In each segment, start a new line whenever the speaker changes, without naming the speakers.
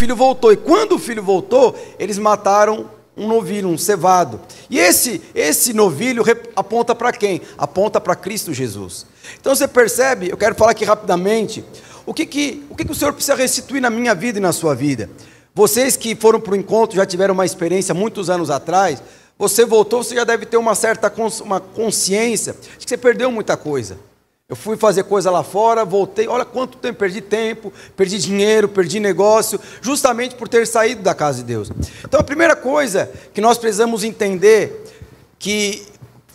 filho voltou. E quando o filho voltou, eles mataram um novilho, um cevado. E esse novilho aponta para quem? Aponta para Cristo Jesus. Então você percebe, eu quero falar aqui rapidamente, o que o Senhor precisa restituir na minha vida e na sua vida. Vocês que foram para o encontro, já tiveram uma experiência muitos anos atrás, você voltou, você já deve ter uma certa uma consciência de que você perdeu muita coisa. Eu fui fazer coisa lá fora, voltei, olha quanto tempo, perdi dinheiro, perdi negócio, justamente por ter saído da casa de Deus. Então a primeira coisa que nós precisamos entender, que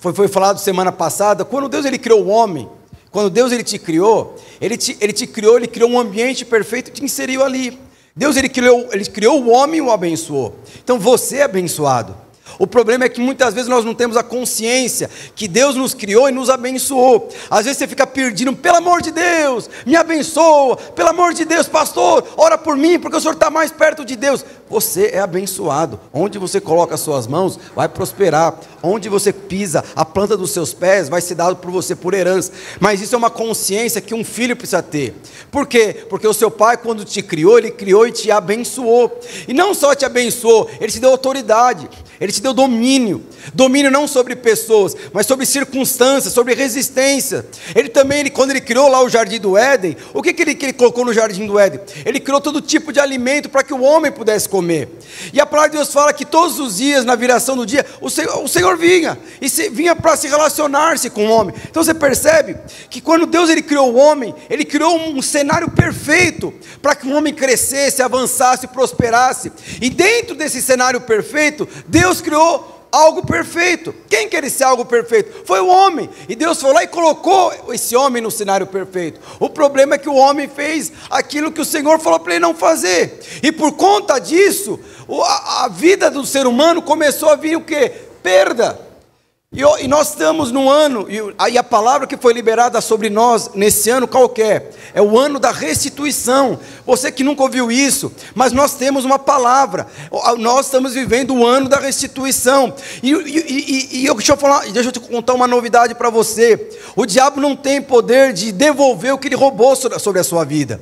foi falado semana passada, quando Deus ele criou o homem, quando Deus ele te criou, ele criou um ambiente perfeito e te inseriu ali. Deus ele criou o homem e o abençoou. Então você é abençoado. O problema é que muitas vezes nós não temos a consciência que Deus nos criou e nos abençoou. Às vezes você fica pedindo, pelo amor de Deus, me abençoa, pelo amor de Deus, pastor, ora por mim, porque o Senhor está mais perto de Deus. Você é abençoado. Onde você coloca as suas mãos, vai prosperar. Onde você pisa, a planta dos seus pés vai ser dado por você por herança. Mas isso é uma consciência que um filho precisa ter. Por quê? Porque o seu pai, quando te criou, ele criou e te abençoou. E não só te abençoou, ele te deu autoridade, ele te deu domínio. Domínio não sobre pessoas, mas sobre circunstâncias, sobre resistência. Ele também, quando ele criou lá o Jardim do Éden, o que ele colocou no Jardim do Éden? Ele criou todo tipo de alimento para que o homem pudesse comer. E a palavra de Deus fala que todos os dias, na viração do dia, o Senhor vinha, e vinha para se relacionar-se com o homem. Então você percebe que quando Deus ele criou o homem, ele criou um cenário perfeito para que o homem crescesse, avançasse, prosperasse. E dentro desse cenário perfeito, Deus criou algo perfeito. Quem quer ser algo perfeito? Foi o homem. E Deus foi lá e colocou esse homem no cenário perfeito. O problema é que o homem fez aquilo que o Senhor falou para ele não fazer. E por conta disso, a vida do ser humano começou a vir o quê? Perda. E nós estamos num ano, e a palavra que foi liberada sobre nós nesse ano qualquer, é o ano da restituição. Você que nunca ouviu isso, mas nós temos uma palavra, nós estamos vivendo o ano da restituição. Deixa eu te contar uma novidade para você. O diabo não tem poder de devolver o que ele roubou sobre a sua vida.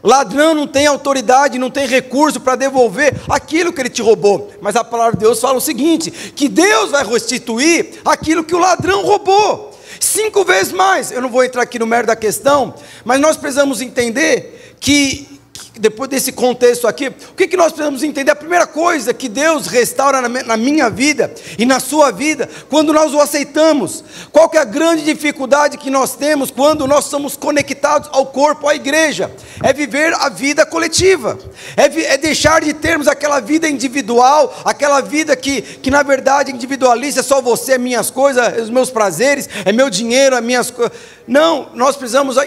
O ladrão não tem autoridade, não tem recurso para devolver aquilo que ele te roubou. Mas a palavra de Deus fala o seguinte, que Deus vai restituir aquilo que o ladrão roubou, 5 vezes mais. Eu não vou entrar aqui no mérito da questão, mas nós precisamos entender que depois desse contexto aqui, o que nós precisamos entender? A primeira coisa que Deus restaura na minha vida e na sua vida, quando nós o aceitamos. Qual que é a grande dificuldade que nós temos quando nós somos conectados ao corpo, à igreja? É viver a vida coletiva, é deixar de termos aquela vida individual, aquela vida que na verdade é individualista, é só você, é minhas coisas, é os meus prazeres, é meu dinheiro, é minhas coisas. Não, nós precisamos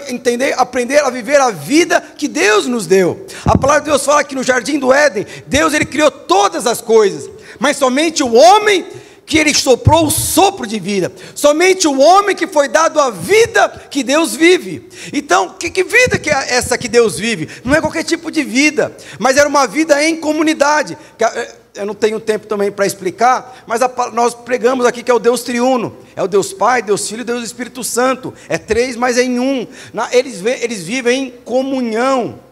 aprender a viver a vida que Deus nos deu. A palavra de Deus fala que no Jardim do Éden, Deus ele criou todas as coisas, mas somente o homem que ele soprou o sopro de vida, somente o homem que foi dado a vida que Deus vive. Então, que vida que é essa que Deus vive? Não é qualquer tipo de vida, mas era uma vida em comunidade. Eu não tenho tempo também para explicar, mas nós pregamos aqui que é o Deus triuno, é o Deus Pai, Deus Filho e Deus Espírito Santo, é 3, mas é em um. Eles vivem em comunhão.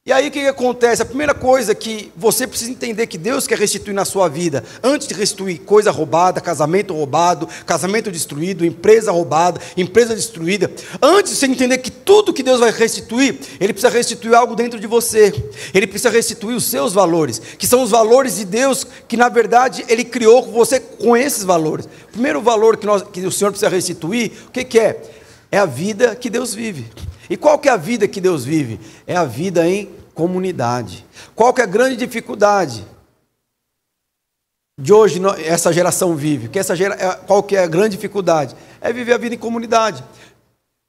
E aí o que acontece? A primeira coisa que você precisa entender que Deus quer restituir na sua vida, antes de restituir coisa roubada, casamento roubado, casamento destruído, empresa roubada, empresa destruída, antes de você entender que tudo que Deus vai restituir, Ele precisa restituir algo dentro de você. Ele precisa restituir os seus valores, que são os valores de Deus, que na verdade Ele criou você com esses valores. O primeiro valor que o Senhor precisa restituir, o que é? É a vida que Deus vive. E qual que é a vida que Deus vive? É a vida em comunidade. Qual que é a grande dificuldade de hoje essa geração vive? Qual que é a grande dificuldade? É viver a vida em comunidade.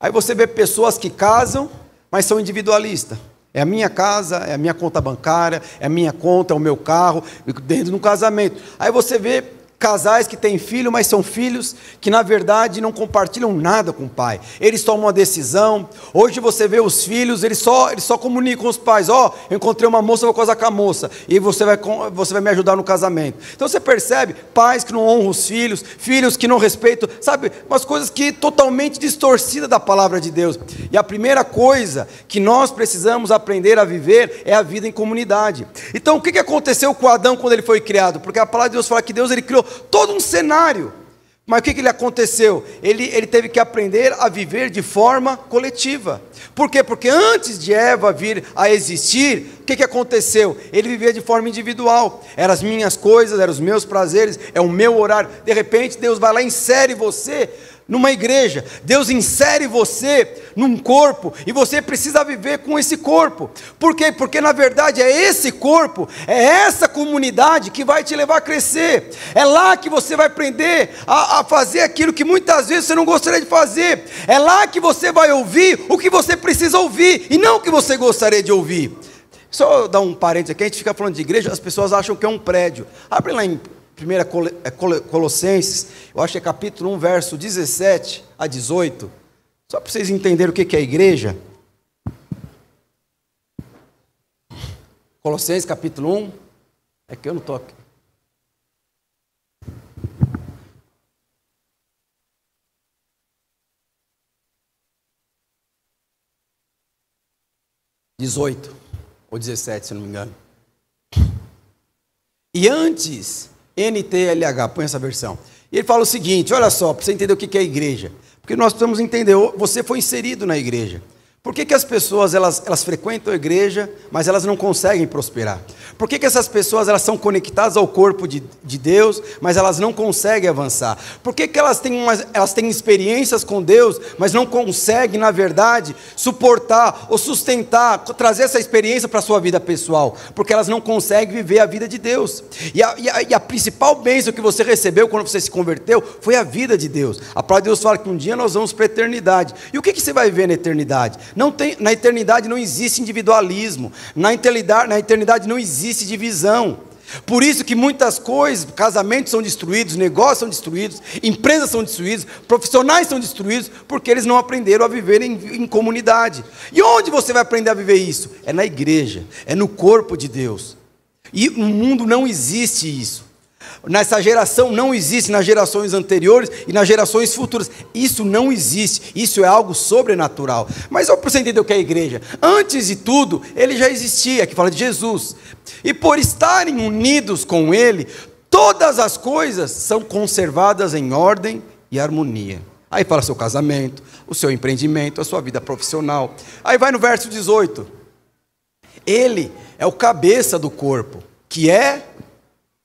Aí você vê pessoas que casam, mas são individualistas. É a minha casa, é a minha conta bancária, é a minha conta, é o meu carro, dentro de um casamento. Aí você vê casais que têm filho, mas são filhos que na verdade não compartilham nada com o pai. Eles tomam uma decisão. Hoje você vê os filhos, eles só comunicam com os pais: ó, eu encontrei uma moça, vou casar com a moça, e você vai me ajudar no casamento. Então você percebe pais que não honram os filhos, filhos que não respeitam, sabe, umas coisas que totalmente distorcidas da palavra de Deus. E a primeira coisa que nós precisamos aprender a viver é a vida em comunidade. Então o que aconteceu com Adão quando ele foi criado? Porque a palavra de Deus fala que Deus ele criou todo um cenário. Mas o que lhe aconteceu? Ele teve que aprender a viver de forma coletiva. Por quê? Porque antes de Eva vir a existir, o que aconteceu? Ele vivia de forma individual. Eram as minhas coisas, eram os meus prazeres, é o meu horário. De repente Deus vai lá e insere você numa igreja. Deus insere você num corpo, e você precisa viver com esse corpo. Por quê? Porque na verdade é esse corpo, é essa comunidade que vai te levar a crescer. É lá que você vai aprender a fazer aquilo que muitas vezes você não gostaria de fazer. É lá que você vai ouvir o que você precisa ouvir, e não o que você gostaria de ouvir. Só dar um parênteses aqui: a gente fica falando de igreja, as pessoas acham que é um prédio. Abre lá em 1 Colossenses, eu acho que é capítulo 1, verso 17 a 18, só para vocês entenderem o que é a igreja. Colossenses capítulo 1, é que eu não estou aqui. Ou 17, se não me engano. E antes, NTLH, põe essa versão. E ele fala o seguinte: olha só, para você entender o que é a igreja. Porque nós precisamos entender, você foi inserido na igreja. Por que as pessoas elas frequentam a igreja, mas elas não conseguem prosperar? Por que essas pessoas elas são conectadas ao corpo de Deus, mas elas não conseguem avançar? Por que elas têm experiências com Deus, mas não conseguem, na verdade, suportar ou sustentar, trazer essa experiência para a sua vida pessoal? Porque elas não conseguem viver a vida de Deus. E a principal bênção que você recebeu quando você se converteu foi a vida de Deus. A palavra de Deus fala que um dia nós vamos para a eternidade. E o que você vai viver na eternidade? Na eternidade não existe individualismo, na eternidade não existe divisão. Por isso que muitas coisas, casamentos são destruídos, negócios são destruídos, empresas são destruídas, profissionais são destruídos, porque eles não aprenderam a viver em comunidade. E onde você vai aprender a viver isso? É na igreja, é no corpo de Deus. E no mundo não existe isso. Nessa geração não existe, nas gerações anteriores e nas gerações futuras. Isso não existe, isso é algo sobrenatural. Mas só para você entender o que é a igreja: antes de tudo, ele já existia, que fala de Jesus. E por estarem unidos com ele, todas as coisas são conservadas em ordem e harmonia. Aí fala seu casamento, o seu empreendimento, a sua vida profissional. Aí vai no verso 18. Ele é o cabeça do corpo, que é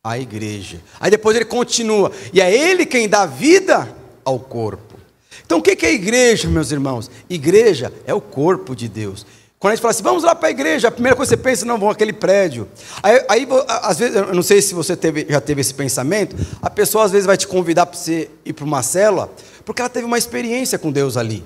a igreja. Aí depois ele continua: e é ele quem dá vida ao corpo. Então o que é a igreja, meus irmãos? Igreja é o corpo de Deus. Quando a gente fala assim, vamos lá para a igreja, a primeira coisa que você pensa: não, vamos àquele prédio. Aí às vezes, eu não sei se você já teve esse pensamento, a pessoa às vezes vai te convidar para você ir para uma célula, porque ela teve uma experiência com Deus ali.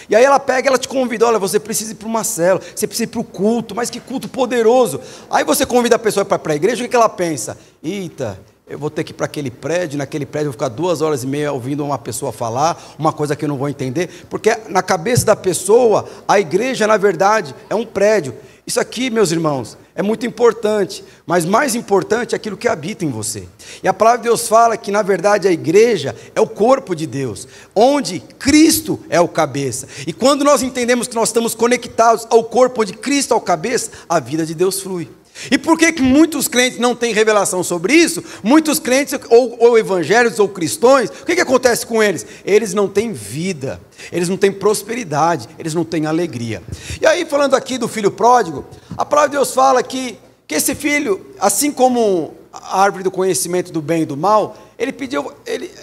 E aí ela te convida: olha, você precisa ir para uma célula, você precisa ir para o culto, mas que culto poderoso. Aí você convida a pessoa para ir para a igreja, o que ela pensa? Eita, eu vou ter que ir para aquele prédio, naquele prédio eu vou ficar 2h30 ouvindo uma pessoa falar, uma coisa que eu não vou entender, porque na cabeça da pessoa, a igreja na verdade é um prédio. Isso aqui, meus irmãos, é muito importante, mas mais importante é aquilo que habita em você. E a palavra de Deus fala que na verdade a igreja é o corpo de Deus, onde Cristo é o cabeça. E quando nós entendemos que nós estamos conectados ao corpo onde Cristo é o cabeça, a vida de Deus flui. E por que muitos crentes não têm revelação sobre isso? Muitos crentes, ou evangélicos, ou cristãos, o que acontece com eles? Eles não têm vida, eles não têm prosperidade, eles não têm alegria. E aí, falando aqui do filho pródigo, a palavra de Deus fala que esse filho, assim como a árvore do conhecimento do bem e do mal, ele pediu,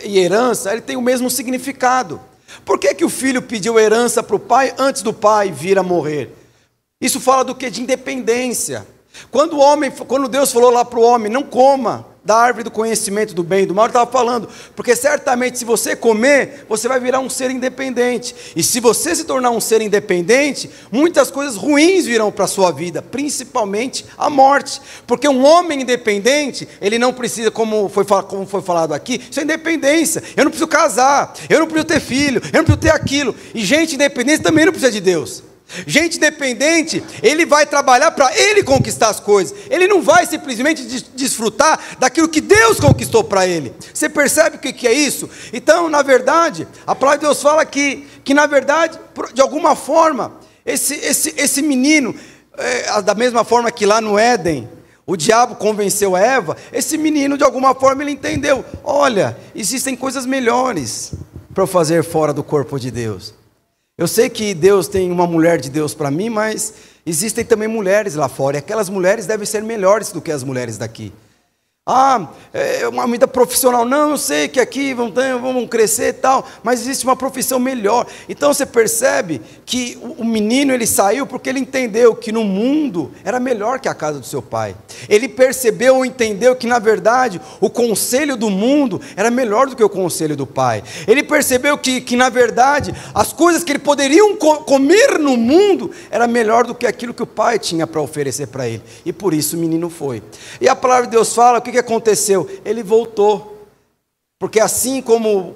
e herança, ele tem o mesmo significado. Por que o filho pediu herança para o pai antes do pai vir a morrer? Isso fala do que? De independência. Quando Deus falou lá para o homem: não coma da árvore do conhecimento do bem e do mal, ele estava falando, porque certamente se você comer, você vai virar um ser independente, e se você se tornar um ser independente, muitas coisas ruins virão para a sua vida, principalmente a morte, porque um homem independente, ele não precisa, como foi falado aqui, isso é independência, eu não preciso casar, eu não preciso ter filho, eu não preciso ter aquilo, e gente independente também não precisa de Deus. Gente independente, ele vai trabalhar para ele conquistar as coisas, ele não vai simplesmente desfrutar daquilo que Deus conquistou para ele. Você percebe o que é isso? Então, na verdade, a palavra de Deus fala que na verdade, de alguma forma, esse menino, da mesma forma que lá no Éden, o diabo convenceu a Eva, esse menino de alguma forma ele entendeu, olha, existem coisas melhores para eu fazer fora do corpo de Deus. Eu sei que Deus tem uma mulher de Deus para mim, mas existem também mulheres lá fora, e aquelas mulheres devem ser melhores do que as mulheres daqui. Uma vida profissional, não, eu sei que aqui vamos crescer e tal, mas existe uma profissão melhor. Então você percebe que o menino ele saiu porque ele entendeu que no mundo era melhor que a casa do seu pai. Ele percebeu ou entendeu que na verdade o conselho do mundo era melhor do que o conselho do pai. Ele percebeu que na verdade as coisas que ele poderiam comer no mundo era melhor do que aquilo que o pai tinha para oferecer para ele. E por isso o menino foi. E a palavra de Deus fala, o que aconteceu? Ele voltou, porque assim como,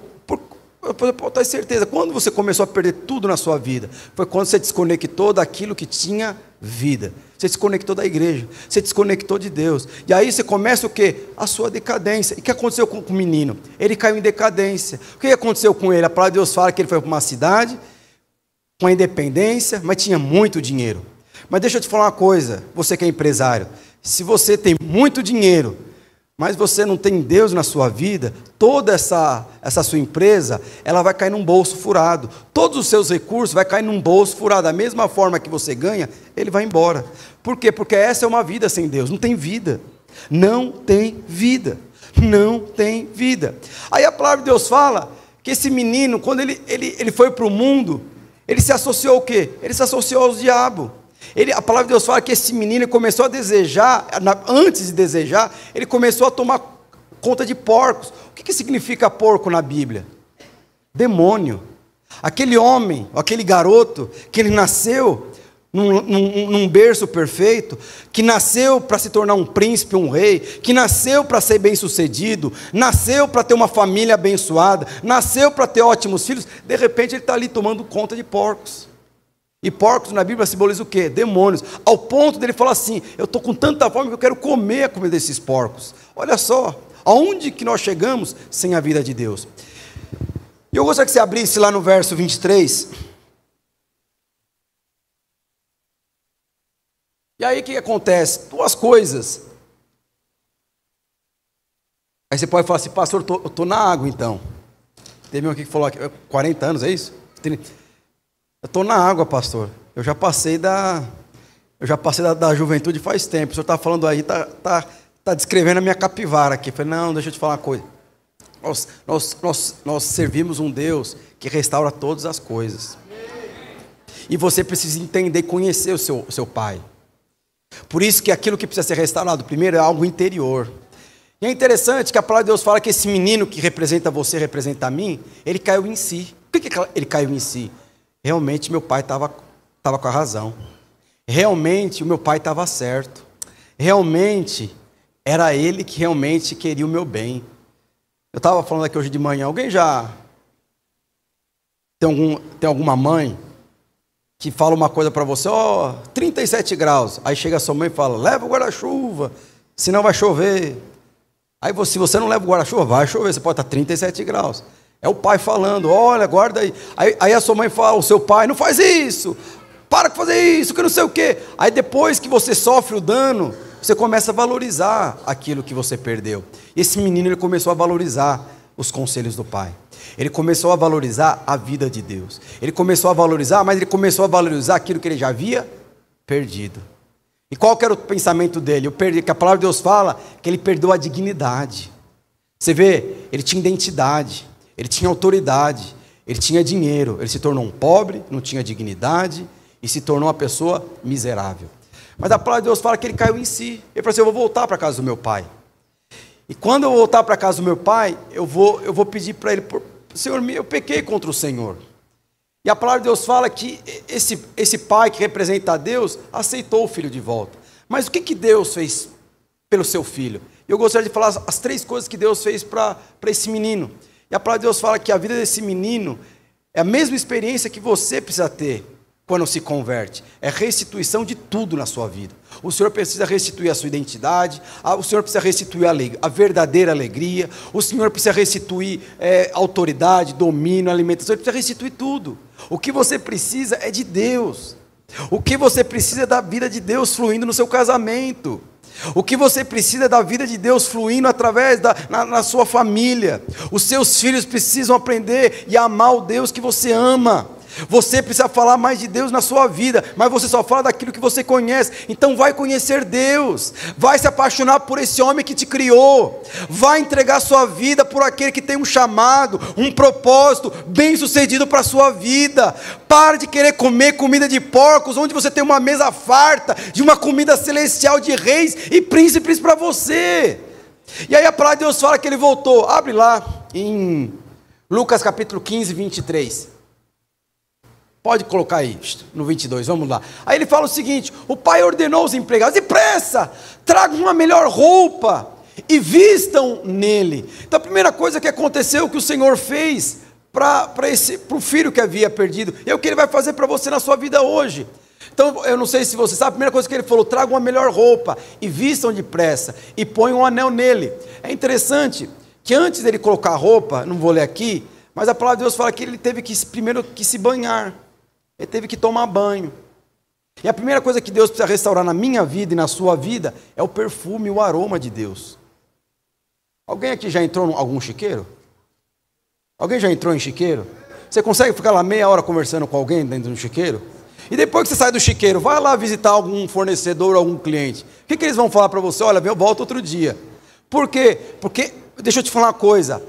eu posso ter certeza, quando você começou a perder tudo na sua vida, foi quando você desconectou daquilo que tinha vida, você desconectou da igreja, você desconectou de Deus, e aí você começa o quê? A sua decadência. E o que aconteceu com o menino? Ele caiu em decadência. O que aconteceu com ele? A palavra de Deus fala que ele foi para uma cidade, com a independência, mas tinha muito dinheiro. Mas deixa eu te falar uma coisa, você que é empresário, se você tem muito dinheiro, mas você não tem Deus na sua vida, toda essa sua empresa, ela vai cair num bolso furado. Todos os seus recursos vai cair num bolso furado. Da mesma forma que você ganha, ele vai embora. Por quê? Porque essa é uma vida sem Deus. Não tem vida. Não tem vida. Não tem vida. Aí a palavra de Deus fala que esse menino, quando ele foi para o mundo, ele se associou ao quê? Ele se associou ao diabo. A palavra de Deus fala que esse menino começou a desejar, antes de desejar, ele começou a tomar conta de porcos. O que significa porco na Bíblia? Demônio. Aquele homem, aquele garoto, que ele nasceu num berço perfeito, que nasceu para se tornar um príncipe, um rei, que nasceu para ser bem sucedido, nasceu para ter uma família abençoada, nasceu para ter ótimos filhos, de repente ele está ali tomando conta de porcos. E porcos na Bíblia simboliza o quê? Demônios. Ao ponto dele falar assim, eu estou com tanta fome que eu quero comer a comida desses porcos. Olha só, aonde que nós chegamos sem a vida de Deus? E eu gostaria que você abrisse lá no verso 23. E aí o que acontece? Duas coisas. Aí você pode falar assim, pastor, eu estou na água então. Teve um aqui que falou, 40 anos, é isso? Eu estou na água, pastor. Eu já passei da juventude faz tempo. O senhor está falando aí, está descrevendo a minha capivara aqui. Eu falei, não, deixa eu te falar uma coisa. Nós servimos um Deus que restaura todas as coisas. E você precisa entender e conhecer o seu Pai. Por isso que aquilo que precisa ser restaurado primeiro é algo interior. E é interessante que a palavra de Deus fala que esse menino que representa você, representa a mim, ele caiu em si. Por que ele caiu em si? Realmente meu pai estava com a razão. Realmente o meu pai estava certo. Realmente era ele que realmente queria o meu bem. Eu estava falando aqui hoje de manhã, alguém já tem alguma mãe que fala uma coisa para você, 37 graus, aí chega a sua mãe e fala, leva o guarda-chuva, senão vai chover. Aí se você não leva o guarda-chuva, vai chover, você pode estar 37 graus. É o pai falando, olha, guarda aí. Aí a sua mãe fala, o seu pai, não faz isso, para de fazer isso, que não sei o quê. Aí depois que você sofre o dano, você começa a valorizar aquilo que você perdeu. E esse menino, ele começou a valorizar os conselhos do pai. Ele começou a valorizar a vida de Deus. Ele começou a valorizar, mas ele começou a valorizar aquilo que ele já havia perdido. E qual que era o pensamento dele? Que a palavra de Deus fala que ele perdeu a dignidade. Você vê, ele tinha identidade. Ele tinha autoridade, ele tinha dinheiro, ele se tornou um pobre, não tinha dignidade e se tornou uma pessoa miserável. Mas a palavra de Deus fala que ele caiu em si. Ele falou assim, eu vou voltar para a casa do meu pai. E quando eu voltar para a casa do meu pai, eu vou pedir para ele, Senhor, eu pequei contra o Senhor. E a palavra de Deus fala que esse pai que representa a Deus, aceitou o filho de volta. Mas o que Deus fez pelo seu filho? Eu gostaria de falar as 3 coisas que Deus fez para esse menino. E a palavra de Deus fala que a vida desse menino é a mesma experiência que você precisa ter quando se converte. É restituição de tudo na sua vida. O Senhor precisa restituir a sua identidade, o Senhor precisa restituir a verdadeira alegria, o Senhor precisa restituir autoridade, domínio, alimentação, Ele precisa restituir tudo. O que você precisa é de Deus. O que você precisa é da vida de Deus fluindo no seu casamento. O que você precisa é da vida de Deus fluindo através na sua família. Os seus filhos precisam aprender e amar o Deus que você ama. Você precisa falar mais de Deus na sua vida, mas você só fala daquilo que você conhece. Então vai conhecer Deus, vai se apaixonar por esse homem que te criou, vai entregar sua vida por aquele que tem um chamado, um propósito bem sucedido para a sua vida. Pare de querer comer comida de porcos, onde você tem uma mesa farta de uma comida celestial de reis e príncipes para você. E aí a palavra de Deus fala que ele voltou. Abre lá em Lucas capítulo 15, 23. Pode colocar aí, no 22, vamos lá. Aí ele fala o seguinte: o pai ordenou aos empregados: depressa, tragam uma melhor roupa e vistam nele. Então a primeira coisa que aconteceu, que o Senhor fez para o filho que havia perdido, é o que ele vai fazer para você na sua vida hoje. Então eu não sei se você sabe, a primeira coisa que ele falou: tragam uma melhor roupa e vistam depressa e ponham um anel nele. É interessante que antes dele colocar a roupa, não vou ler aqui, mas a palavra de Deus fala que ele teve que primeiro que se banhar. Ele teve que tomar banho. E a primeira coisa que Deus precisa restaurar na minha vida e na sua vida é o perfume, o aroma de Deus. Alguém aqui já entrou em algum chiqueiro? Alguém já entrou em chiqueiro? Você consegue ficar lá meia hora conversando com alguém dentro de um chiqueiro? E depois que você sai do chiqueiro, vai lá visitar algum fornecedor, algum cliente. O que eles vão falar para você? Olha, eu volto outro dia. Por quê? Porque, deixa eu te falar uma coisa,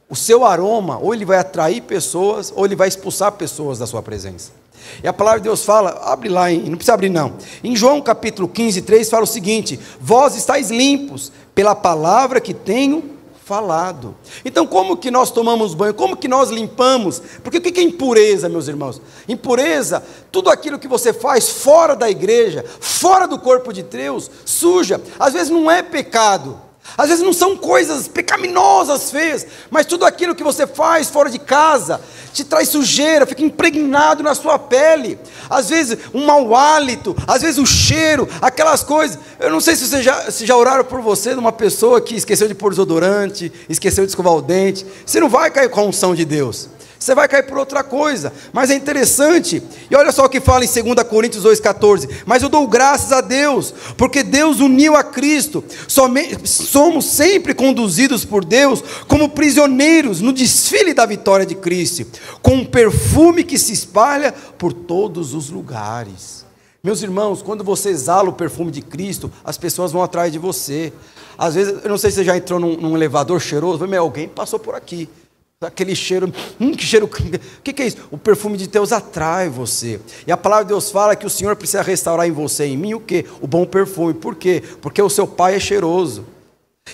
o seu aroma, ou ele vai atrair pessoas, ou ele vai expulsar pessoas da sua presença. E a palavra de Deus fala, abre lá, não precisa abrir não, em João capítulo 15, 3 fala o seguinte: vós estáis limpos pela palavra que tenho falado. Então como que nós tomamos banho? Como que nós limpamos? Porque o que é impureza, meus irmãos? Impureza, tudo aquilo que você faz fora da igreja, fora do corpo de Deus, suja. Às vezes não é pecado, às vezes não são coisas pecaminosas, feias, mas tudo aquilo que você faz fora de casa te traz sujeira, fica impregnado na sua pele. Às vezes um mau hálito, às vezes o cheiro, aquelas coisas. Eu não sei se já oraram por você de uma pessoa que esqueceu de pôr desodorante, esqueceu de escovar o dente. Você não vai cair com a unção de Deus, você vai cair por outra coisa. Mas é interessante, e olha só o que fala em 2 Coríntios 2,14: mas eu dou graças a Deus, porque Deus uniu a Cristo, somos sempre conduzidos por Deus como prisioneiros no desfile da vitória de Cristo, com um perfume que se espalha por todos os lugares. Meus irmãos, quando você exala o perfume de Cristo, as pessoas vão atrás de você. Às vezes, eu não sei se você já entrou num elevador cheiroso, mas alguém passou por aqui. Aquele cheiro, que cheiro, o que é isso? O perfume de Deus atrai você. E a palavra de Deus fala que o Senhor precisa restaurar em você e em mim o quê? O bom perfume. Por quê? Porque o seu pai é cheiroso.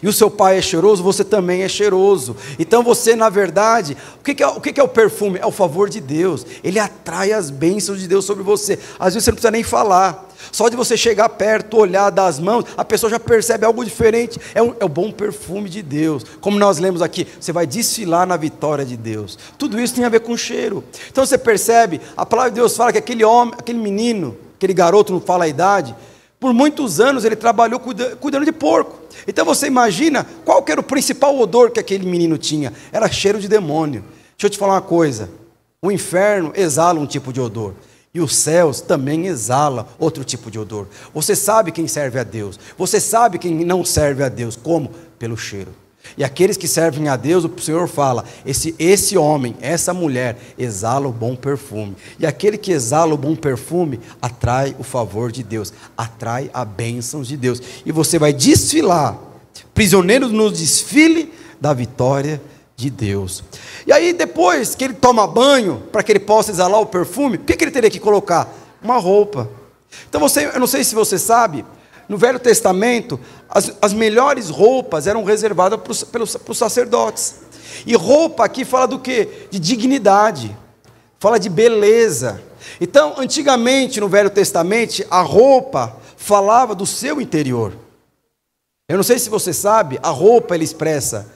E o seu pai é cheiroso, você também é cheiroso. Então você, na verdade, o que é o perfume? É o favor de Deus. Ele atrai as bênçãos de Deus sobre você. Às vezes você não precisa nem falar. Só de você chegar perto, olhar, dar as mãos, a pessoa já percebe algo diferente. É o bom perfume de Deus. Como nós lemos aqui, você vai desfilar na vitória de Deus. Tudo isso tem a ver com cheiro. Então você percebe, a palavra de Deus fala que aquele homem, aquele menino, aquele garoto, não fala a idade, por muitos anos ele trabalhou cuidando de porco. Então você imagina qual que era o principal odor que aquele menino tinha? Era cheiro de demônio. Deixa eu te falar uma coisa: o inferno exala um tipo de odor, e os céus também exalam outro tipo de odor. Você sabe quem serve a Deus, você sabe quem não serve a Deus. Como? Pelo cheiro. E aqueles que servem a Deus, o Senhor fala, esse homem, essa mulher, exala o bom perfume. E aquele que exala o bom perfume, atrai o favor de Deus, atrai a bênção de Deus. E você vai desfilar, prisioneiro no desfile da vitória de Deus. E aí depois que ele toma banho, para que ele possa exalar o perfume, o que ele teria que colocar? Uma roupa. Então eu não sei se você sabe, no Velho Testamento, as melhores roupas eram reservadas para os sacerdotes. E roupa aqui fala do quê? De dignidade, fala de beleza. Então, antigamente, no Velho Testamento, a roupa falava do seu interior. Eu não sei se você sabe, a roupa ela expressa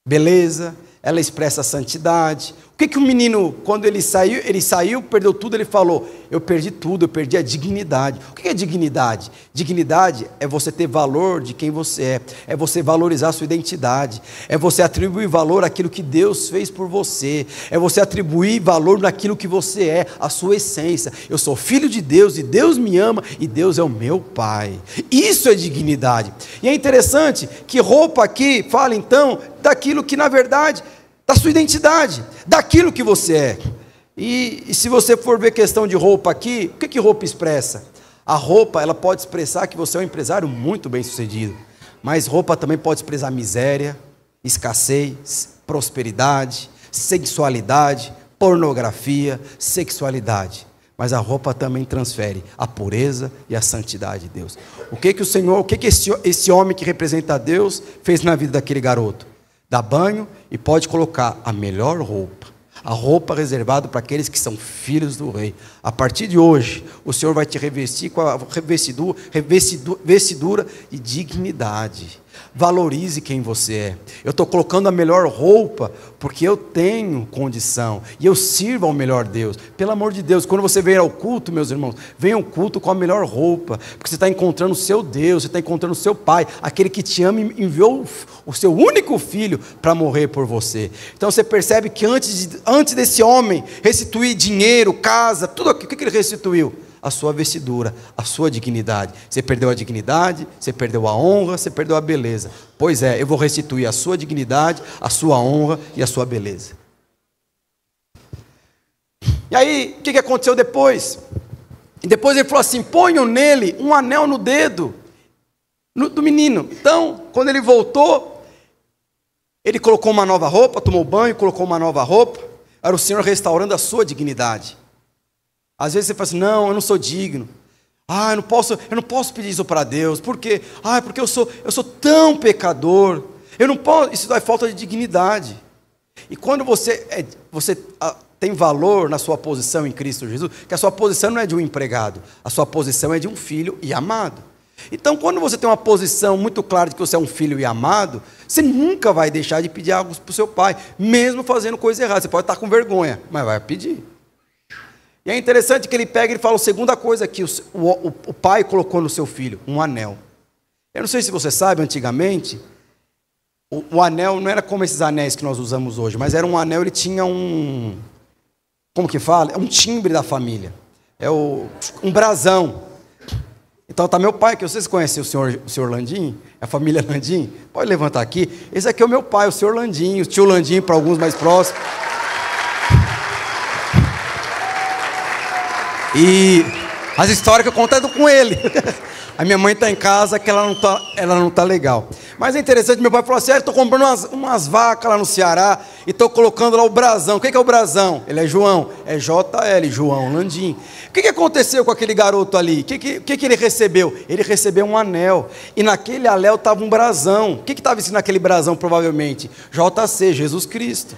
beleza, ela expressa santidade. O que o menino, quando ele saiu, perdeu tudo, ele falou: eu perdi tudo, eu perdi a dignidade. O que é dignidade? Dignidade é você ter valor de quem você é você valorizar a sua identidade, é você atribuir valor àquilo que Deus fez por você, é você atribuir valor naquilo que você é, a sua essência. Eu sou filho de Deus e Deus me ama e Deus é o meu Pai. Isso é dignidade. E é interessante que roupa aqui fala então daquilo que na verdade, da sua identidade, daquilo que você é. E se você for ver questão de roupa aqui, o que roupa expressa? A roupa, ela pode expressar que você é um empresário muito bem sucedido, mas roupa também pode expressar miséria, escassez, prosperidade, sensualidade, pornografia, sexualidade. Mas a roupa também transfere a pureza e a santidade de Deus. O que o Senhor, o que esse homem que representa a Deus fez na vida daquele garoto? Dá banho e pode colocar a melhor roupa, a roupa reservada para aqueles que são filhos do rei. A partir de hoje, o Senhor vai te revestir com a vestidura de dignidade. Valorize quem você é. Eu estou colocando a melhor roupa porque eu tenho condição e eu sirvo ao melhor Deus. Pelo amor de Deus, quando você vem ao culto, meus irmãos, venha ao culto com a melhor roupa, porque você está encontrando o seu Deus, você está encontrando o seu Pai, aquele que te ama e enviou o seu único filho para morrer por você. Então você percebe que antes desse homem restituir dinheiro, casa, tudo aquilo, o que ele restituiu? A sua vestidura, a sua dignidade. Você perdeu a dignidade, você perdeu a honra, você perdeu a beleza. Pois é, eu vou restituir a sua dignidade, a sua honra e a sua beleza. E aí, o que aconteceu depois? E depois ele falou assim: ponham nele um anel no dedo do menino. Então, quando ele voltou, ele colocou uma nova roupa, tomou banho, colocou uma nova roupa. Era o Senhor restaurando a sua dignidade. Às vezes você fala assim: não, eu não sou digno. Eu não posso pedir isso para Deus. Por quê? Porque eu sou tão pecador. Eu não posso. Isso dá falta de dignidade. E quando você tem valor na sua posição em Cristo Jesus, que a sua posição não é de um empregado, a sua posição é de um filho e amado. Então, quando você tem uma posição muito clara de que você é um filho e amado, você nunca vai deixar de pedir algo para o seu pai, mesmo fazendo coisa errada. Você pode estar com vergonha, mas vai pedir. E é interessante que ele pega e fala a segunda coisa que o pai colocou no seu filho: um anel. Eu não sei se você sabe, antigamente, o anel não era como esses anéis que nós usamos hoje, mas era um anel, ele tinha como que fala? É um timbre da família. É um brasão. Então está meu pai, que vocês conhecem o senhor Landim, a família Landim. Pode levantar aqui. Esse aqui é o meu pai, o senhor Landim, o tio Landim para alguns mais próximos. E as histórias que eu conto é com ele. A minha mãe está em casa, que ela não tá legal. Mas é interessante, meu pai falou assim: estou comprando umas vacas lá no Ceará e estou colocando lá o brasão. O que é o brasão? Ele é João, é JL, João Landim. O que aconteceu com aquele garoto ali? O que ele recebeu? Ele recebeu um anel, e naquele anel estava um brasão. O que estava escrito naquele brasão, provavelmente? JC, Jesus Cristo.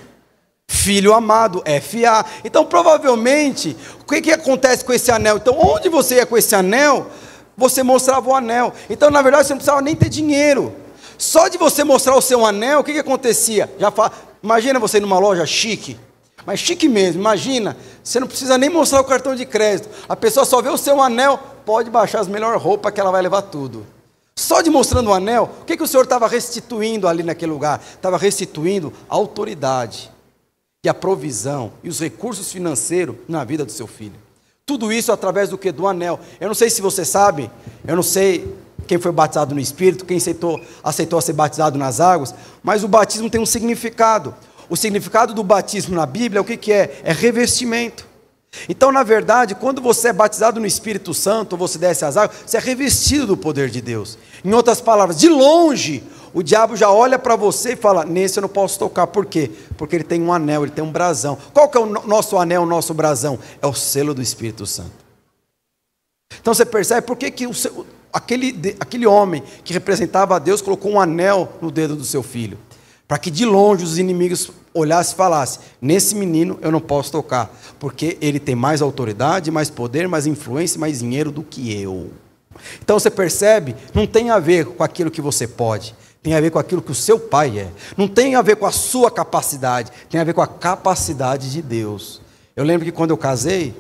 Filho amado, FA. Então, provavelmente, o que acontece com esse anel? Então, onde você ia com esse anel, você mostrava o anel. Então, na verdade, você não precisava nem ter dinheiro. Só de você mostrar o seu anel, o que acontecia? Imagina você ir numa loja chique, mas chique mesmo, imagina, você não precisa nem mostrar o cartão de crédito. A pessoa só vê o seu anel, pode baixar as melhores roupas que ela vai levar tudo. Só de mostrando o anel, o que o Senhor estava restituindo ali naquele lugar? Estava restituindo a autoridade e a provisão e os recursos financeiros na vida do seu filho. Tudo isso através do que? Do anel. Eu não sei se você sabe, eu não sei quem foi batizado no Espírito, quem aceitou ser batizado nas águas, mas o batismo tem um significado. O significado do batismo na Bíblia, o que é? É revestimento. Então, na verdade, quando você é batizado no Espírito Santo, ou você desce as águas, você é revestido do poder de Deus. Em outras palavras, de longe, o diabo já olha para você e fala: nesse eu não posso tocar. Por quê? Porque ele tem um anel, ele tem um brasão. Qual que é o nosso anel, o nosso brasão? É o selo do Espírito Santo. Então você percebe por que aquele homem que representava a Deus colocou um anel no dedo do seu filho, para que de longe os inimigos olhassem e falassem: nesse menino eu não posso tocar, porque ele tem mais autoridade, mais poder, mais influência, mais dinheiro do que eu. Então você percebe, não tem a ver com aquilo que você pode, tem a ver com aquilo que o seu pai é. Não tem a ver com a sua capacidade, tem a ver com a capacidade de Deus. Eu lembro que quando eu casei,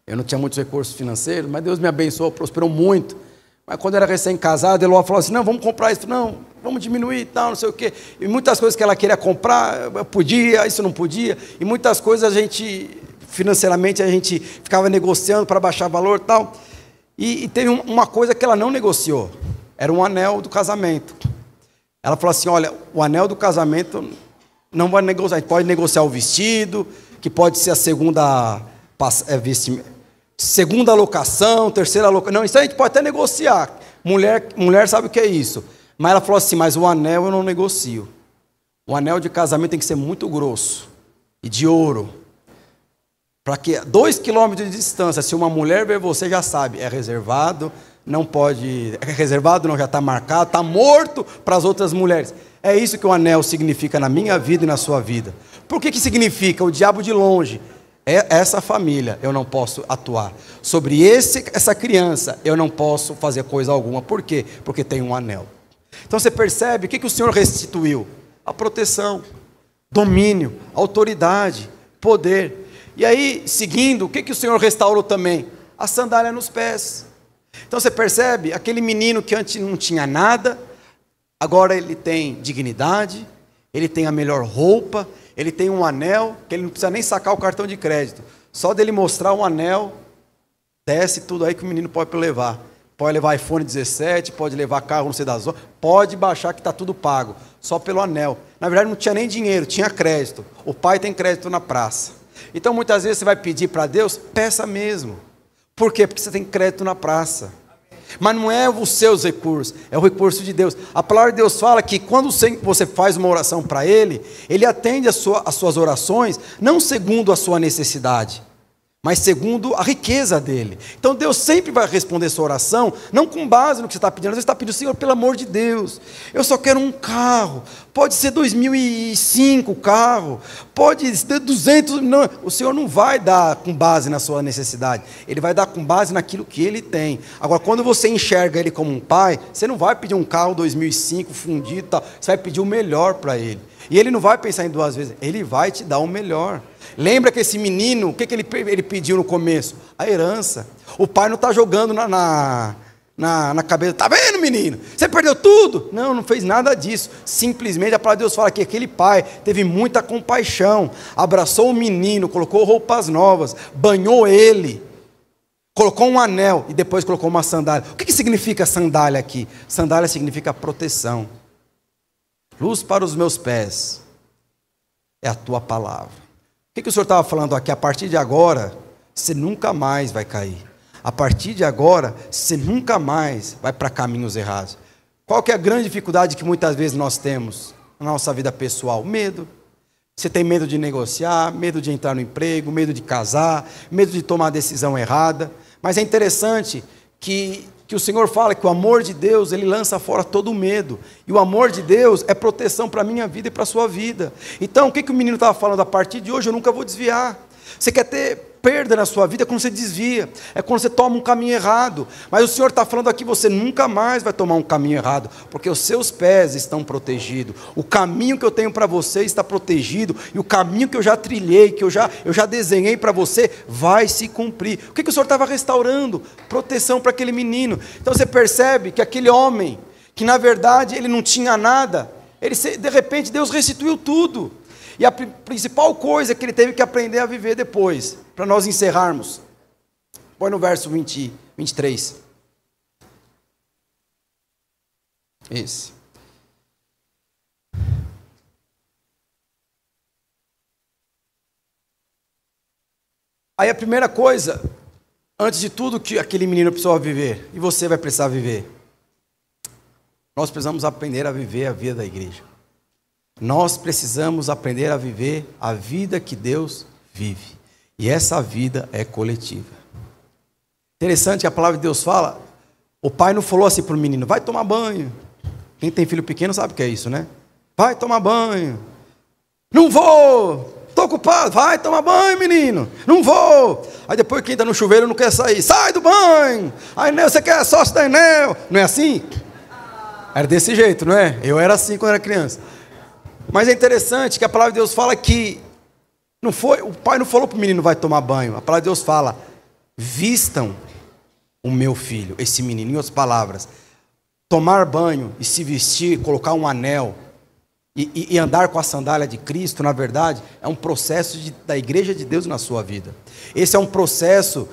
eu não tinha muitos recursos financeiros, mas Deus me abençoou, prosperou muito. Mas quando eu era recém-casado, ele falou assim: não, vamos comprar isso, não, vamos diminuir e tal, não sei o quê. E muitas coisas que ela queria comprar, eu podia, isso não podia. E muitas coisas financeiramente, a gente ficava negociando para baixar valor e tal. E teve uma coisa que ela não negociou, era um anel do casamento. Ela falou assim: olha, o anel do casamento não vai negociar, a gente pode negociar o vestido, que pode ser a segunda locação, terceira locação, não, isso a gente pode até negociar, mulher sabe o que é isso, mas ela falou assim: mas o anel eu não negocio, o anel de casamento tem que ser muito grosso, e de ouro, para que 2 quilômetros de distância, se uma mulher ver você, já sabe, é reservado, não pode, é reservado, não, já está marcado, está morto para as outras mulheres. É isso que o anel significa na minha vida e na sua vida. Por que significa? O diabo de longe, essa família eu não posso atuar, sobre essa criança eu não posso fazer coisa alguma. Por quê? Porque tem um anel. Então você percebe, o que o Senhor restituiu? A proteção, domínio, autoridade, poder. E aí, seguindo, o que o Senhor restaurou também? A sandália nos pés. Então você percebe, aquele menino que antes não tinha nada, agora ele tem dignidade, ele tem a melhor roupa, ele tem um anel, que ele não precisa nem sacar o cartão de crédito. Só dele mostrar um anel, desce tudo aí que o menino pode levar. Pode levar iPhone 17, pode levar carro, não sei das outras, pode baixar que está tudo pago, só pelo anel. Na verdade não tinha nem dinheiro, tinha crédito. O pai tem crédito na praça. Então muitas vezes você vai pedir para Deus, peça mesmo. Por quê? Porque você tem crédito na praça. Mas não é os seus recursos, é o recurso de Deus. A palavra de Deus fala que quando você faz uma oração para Ele, Ele atende as suas orações, não segundo a sua necessidade, mas segundo a riqueza dele. Então Deus sempre vai responder sua oração, não com base no que você está pedindo. Às vezes você está pedindo: Senhor, pelo amor de Deus, eu só quero um carro, pode ser 2005 o carro, pode ser 200, não. O Senhor não vai dar com base na sua necessidade, Ele vai dar com base naquilo que Ele tem. Agora, quando você enxerga Ele como um pai, você não vai pedir um carro 2005 fundido e tal, você vai pedir o melhor para Ele. E Ele não vai pensar em duas vezes, Ele vai te dar o melhor. Lembra que esse menino, o que ele pediu no começo? A herança. O pai não está jogando na cabeça: está vendo, menino? Você perdeu tudo? Não, não fez nada disso. Simplesmente a palavra de Deus fala que aquele pai teve muita compaixão, abraçou o menino, colocou roupas novas, banhou ele, colocou um anel e depois colocou uma sandália. O que significa sandália aqui? Sandália significa proteção. Luz para os meus pés é a tua palavra. O que o Senhor estava falando aqui? A partir de agora, você nunca mais vai cair. A partir de agora, você nunca mais vai para caminhos errados. Qual que é a grande dificuldade que muitas vezes nós temos na nossa vida pessoal? Medo. Você tem medo de negociar, medo de entrar no emprego, medo de casar, medo de tomar a decisão errada. Mas é interessante que o Senhor fala que o amor de Deus, Ele lança fora todo o medo. E o amor de Deus é proteção para a minha vida e para a sua vida. Então, o que o menino estava falando? A partir de hoje eu nunca vou desviar. Você quer ter perda na sua vida, é quando você desvia, é quando você toma um caminho errado. Mas o Senhor está falando aqui: você nunca mais vai tomar um caminho errado, porque os seus pés estão protegidos. O caminho que eu tenho para você está protegido, e o caminho que eu já trilhei, que eu já desenhei para você, vai se cumprir. O que o Senhor estava restaurando? Proteção para aquele menino. Então você percebe que aquele homem, que na verdade ele não tinha nada, de repente Deus restituiu tudo. E a principal coisa que ele teve que aprender a viver depois, para nós encerrarmos, põe no verso 23. Esse. Aí a primeira coisa, antes de tudo que aquele menino precisava viver, e você vai precisar viver, nós precisamos aprender a viver a vida da igreja. Nós precisamos aprender a viver a vida que Deus vive. E essa vida é coletiva. Interessante que a palavra de Deus fala, O pai não falou assim para o menino: vai tomar banho. Quem tem filho pequeno sabe o que é isso, né? Vai tomar banho. Não vou. Estou ocupado. Vai tomar banho, menino. Não vou. Aí depois que entra no chuveiro não quer sair. Sai do banho. Aí, Enel, você quer sócio da Enel? Não é assim? Era desse jeito, não é? Eu era assim quando era criança. Mas é interessante que a palavra de Deus fala que não foi, o pai não falou para o menino: vai tomar banho. A palavra de Deus fala: vistam o meu filho, esse menino. Em outras palavras, tomar banho e se vestir, colocar um anel e andar com a sandália de Cristo, na verdade, é um processo da igreja de Deus na sua vida. Esse é um processo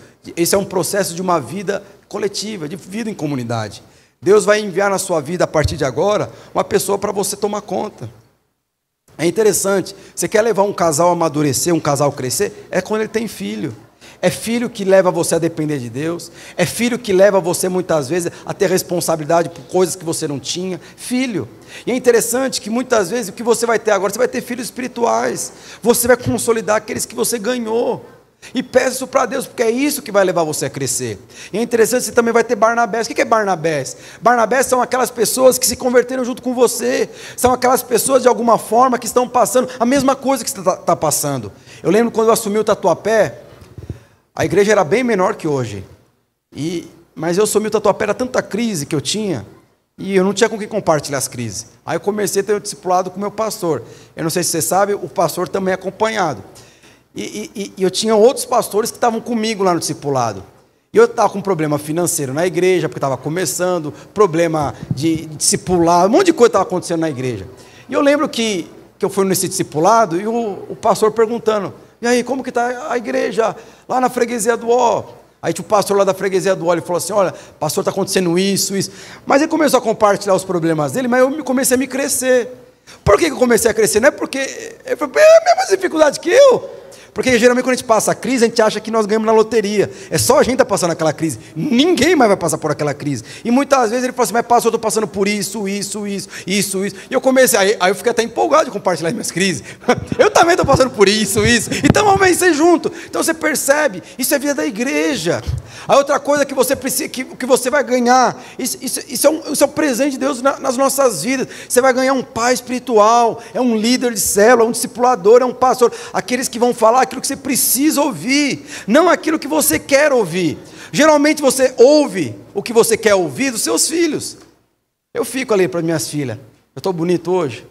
de uma vida coletiva, de vida em comunidade. Deus vai enviar na sua vida, a partir de agora, uma pessoa para você tomar conta. É interessante, você quer levar um casal a amadurecer, um casal a crescer? É quando ele tem filho. É filho que leva você a depender de Deus. É filho que leva você muitas vezes a ter responsabilidade por coisas que você não tinha. Filho. E é interessante que muitas vezes o que você vai ter agora, você vai ter filhos espirituais. Você vai consolidar aqueles que você ganhou. E peça isso para Deus, porque é isso que vai levar você a crescer. E é interessante, você também vai ter Barnabés. O que é Barnabés? Barnabés são aquelas pessoas que se converteram junto com você. São aquelas pessoas, de alguma forma, que estão passando a mesma coisa que você está passando. Eu lembro quando eu assumi o Tatuapé, a igreja era bem menor que hoje. Mas eu assumi o Tatuapé, era tanta crise que eu tinha, e eu não tinha com quem compartilhar as crises. Aí eu comecei a ter um discipulado com o meu pastor. Eu não sei se você sabe, o pastor também é acompanhado. E eu tinha outros pastores que estavam comigo lá no discipulado. E eu estava com um problema financeiro na igreja, porque estava começando, problema de discipular, um monte de coisa estava acontecendo na igreja. E eu lembro que eu fui nesse discipulado, e o pastor perguntando: e aí, como que está a igreja lá na freguesia do Ó? Aí tinha o pastor lá da freguesia do Ó, ele falou assim: olha, pastor, está acontecendo isso. Mas ele começou a compartilhar os problemas dele, mas eu comecei a me crescer. Por que eu comecei a crescer? Não é porque ele falou: é a mesma dificuldade que eu. Porque geralmente quando a gente passa a crise, a gente acha que nós ganhamos na loteria. É só a gente está passando aquela crise. Ninguém mais vai passar por aquela crise. E muitas vezes ele fala assim: mas pastor, eu estou passando por isso. E eu comecei, aí eu fiquei até empolgado de compartilhar as minhas crises. Eu também estou passando por isso. Então vamos vencer junto. Então você percebe, isso é vida da igreja. A outra coisa que você precisa, que você vai ganhar, isso é um presente de Deus nas nossas vidas. Você vai ganhar um pai espiritual, é um líder de célula, é um discipulador, é um pastor. Aqueles que vão falar aquilo que você precisa ouvir, não aquilo que você quer ouvir. Geralmente você ouve o que você quer ouvir dos seus filhos. Eu fico ali para minhas filhas: eu estou bonito hoje?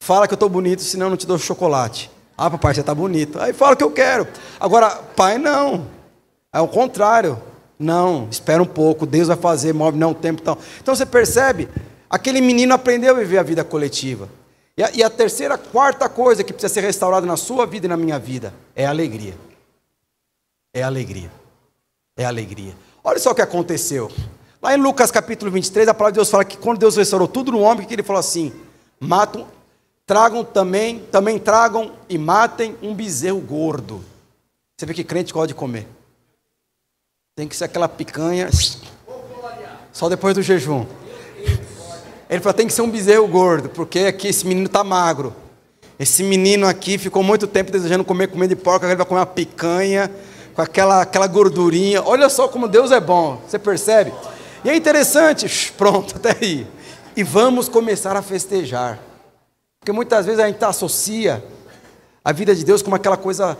Fala que eu estou bonito, senão eu não te dou chocolate. Ah, papai, você está bonito. Aí fala o que eu quero. Agora, pai, não. É o contrário. Não, espera um pouco, Deus vai fazer, move não o tempo tal. Então você percebe, aquele menino aprendeu a viver a vida coletiva. E a terceira, quarta coisa que precisa ser restaurada na sua vida e na minha vida é a alegria. É a alegria. É a alegria. Olha só o que aconteceu. Lá em Lucas capítulo 23, a palavra de Deus fala que quando Deus restaurou tudo no homem, que ele falou assim: tragam também tragam e matem um bezerro gordo. Você vê que crente gosta de comer. Tem que ser aquela picanha só depois do jejum. Ele falou: tem que ser um bezerro gordo, porque aqui esse menino está magro. Esse menino aqui ficou muito tempo desejando comer comida de porco, agora ele vai comer uma picanha com aquela gordurinha. Olha só como Deus é bom, você percebe? E é interessante, pronto, até aí. E vamos começar a festejar. Porque muitas vezes a gente associa a vida de Deus como aquela coisa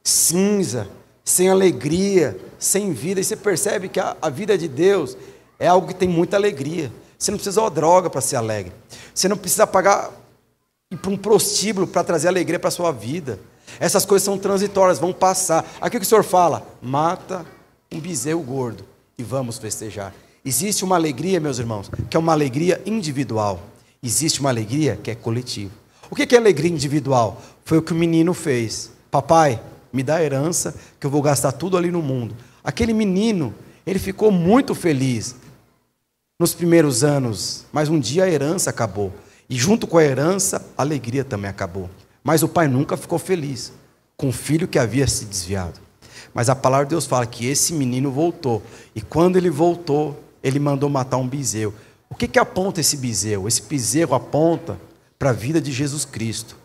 cinza, sem alegria, sem vida. E você percebe que a vida de Deus é algo que tem muita alegria. Você não precisa de droga para ser alegre. Você não precisa ir para um prostíbulo para trazer alegria para a sua vida. Essas coisas são transitórias, vão passar. Aqui o que o Senhor fala: mata um bezerro gordo e vamos festejar. Existe uma alegria, meus irmãos, que é uma alegria individual. Existe uma alegria que é coletiva. O que é alegria individual? Foi o que o menino fez. Papai, me dá a herança, que eu vou gastar tudo ali no mundo. Aquele menino, ele ficou muito feliz nos primeiros anos, mas um dia a herança acabou. E junto com a herança, a alegria também acabou. Mas o pai nunca ficou feliz com o filho que havia se desviado. Mas a palavra de Deus fala que esse menino voltou. E quando ele voltou, ele mandou matar um bezerro. O que aponta esse bezerro? Esse bezerro aponta para a vida de Jesus Cristo.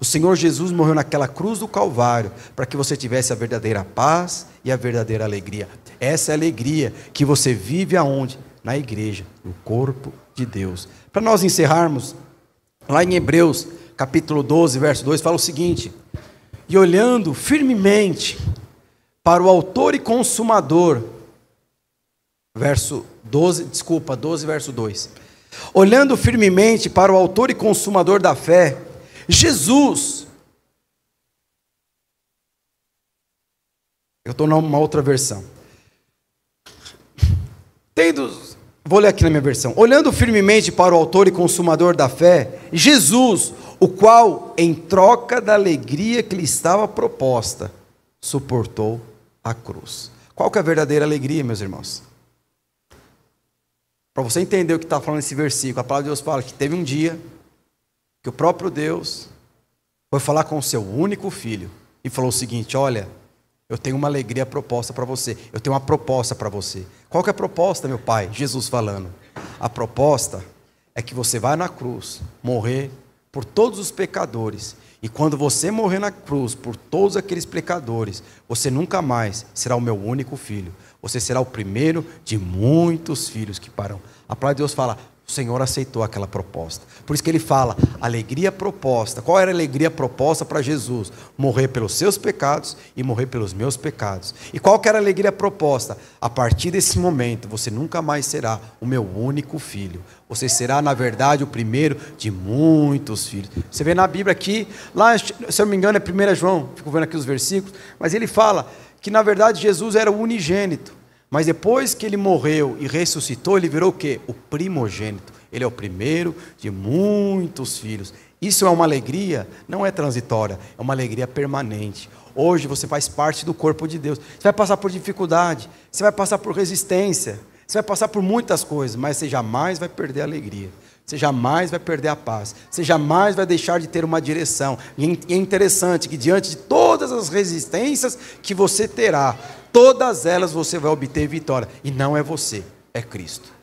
O Senhor Jesus morreu naquela cruz do Calvário para que você tivesse a verdadeira paz e a verdadeira alegria. Essa é a alegria que você vive aonde? Na igreja, no corpo de Deus. Para nós encerrarmos, lá em Hebreus, capítulo 12, verso 2, fala o seguinte: e olhando firmemente para o autor e consumador, verso 12, verso 2. Olhando firmemente para o autor e consumador da fé, Jesus. Eu estou numa outra versão. Vou ler aqui na minha versão. Olhando firmemente para o autor e consumador da fé, Jesus, o qual, em troca da alegria que lhe estava proposta, suportou a cruz. Qual que é a verdadeira alegria, meus irmãos? Para você entender o que está falando nesse versículo, a palavra de Deus fala que teve um dia que o próprio Deus foi falar com o seu único filho e falou o seguinte: olha, eu tenho uma alegria proposta para você, eu tenho uma proposta para você. Qual que é a proposta, meu pai? Jesus falando. A proposta é que você vai na cruz morrer por todos os pecadores, e quando você morrer na cruz por todos aqueles pecadores, você nunca mais será o meu único filho, você será o primeiro de muitos filhos que pararão. A palavra de Deus fala: o Senhor aceitou aquela proposta. Por isso que ele fala, alegria proposta. Qual era a alegria proposta para Jesus? Morrer pelos seus pecados e morrer pelos meus pecados. E qual que era a alegria proposta? A partir desse momento, você nunca mais será o meu único filho. Você será, na verdade, o primeiro de muitos filhos. Você vê na Bíblia aqui, lá, se eu não me engano, é 1 João, fico vendo aqui os versículos, mas ele fala que, na verdade, Jesus era o unigênito. Mas depois que ele morreu e ressuscitou, ele virou o quê? O primogênito. Ele é o primeiro de muitos filhos. Isso é uma alegria, não é transitória, é uma alegria permanente. Hoje você faz parte do corpo de Deus. Você vai passar por dificuldade, você vai passar por resistência, você vai passar por muitas coisas, mas você jamais vai perder a alegria. Você jamais vai perder a paz. Você jamais vai deixar de ter uma direção. E é interessante que diante de todas as resistências que você terá, todas elas você vai obter vitória. E não é você, é Cristo.